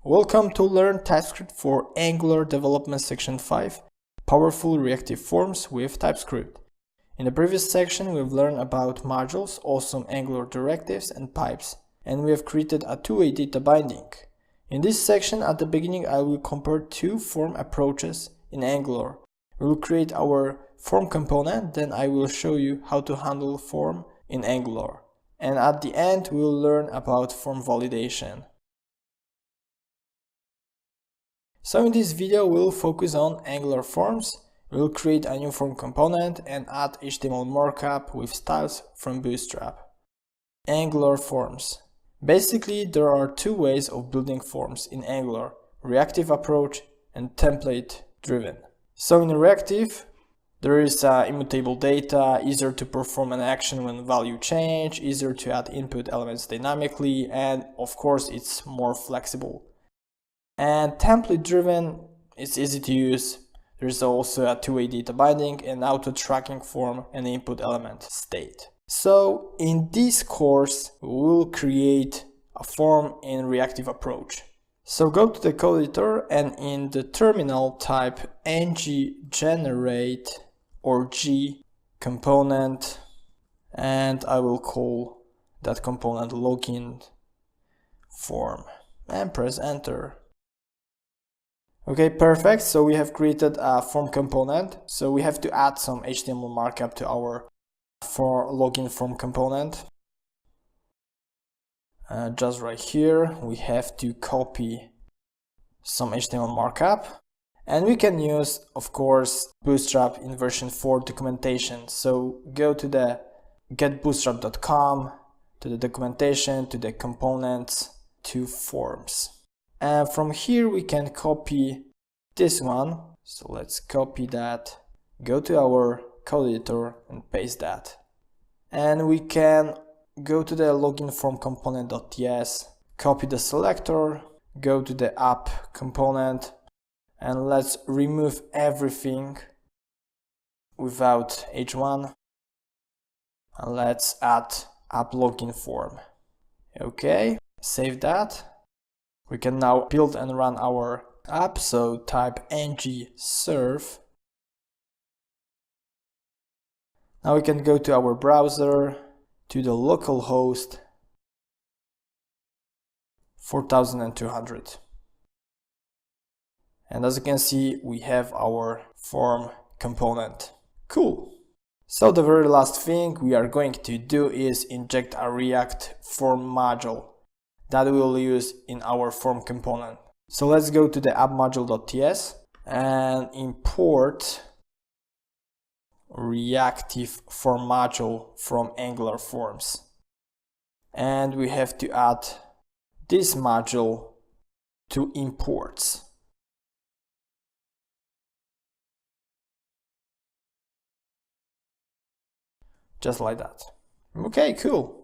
Welcome to Learn TypeScript for Angular Development Section 5, Powerful Reactive Forms with TypeScript. In the previous section, we've learned about modules, awesome Angular directives, and pipes, and we have created a two-way data binding. In this section, at the beginning, I will compare two form approaches in Angular. We will create our form component, then I will show you how to handle form in Angular. And at the end, we will learn about form validation. So in this video, we'll focus on Angular forms. We'll create a new form component and add HTML markup with styles from Bootstrap. Angular forms. Basically, there are two ways of building forms in Angular: reactive approach and template driven. So in reactive, there is immutable data, easier to perform an action when value change, easier to add input elements dynamically, and of course it's more flexible. And template driven, it's easy to use. There's also a two-way data binding and auto tracking form and input element state. So in this course, we'll create a form in reactive approach. So go to the code editor and in the terminal type ng generate or g component, and I will call that component login form and press enter. Okay, perfect. So we have created a form component. So we have to add some HTML markup to our login form component. Just right here, we have to copy some HTML markup. And we can use, of course, Bootstrap in version 4 documentation. So go to the getbootstrap.com, to the documentation, to the components, to forms. And from here we can copy this one. So let's copy that, go to our code editor and paste that. And we can go to the login form component.js, copy the selector, go to the app component, and let's remove everything without h1. And let's add app login form. Okay, save that. We can now build and run our app, so type ng serve. Now we can go to our browser, to the localhost 4200. And as you can see, we have our form component. Cool. So the very last thing we are going to do is inject a React form module that we will use in our form component. So let's go to the app module.ts and import reactive form module from Angular forms. And we have to add this module to imports. Just like that. Okay, cool.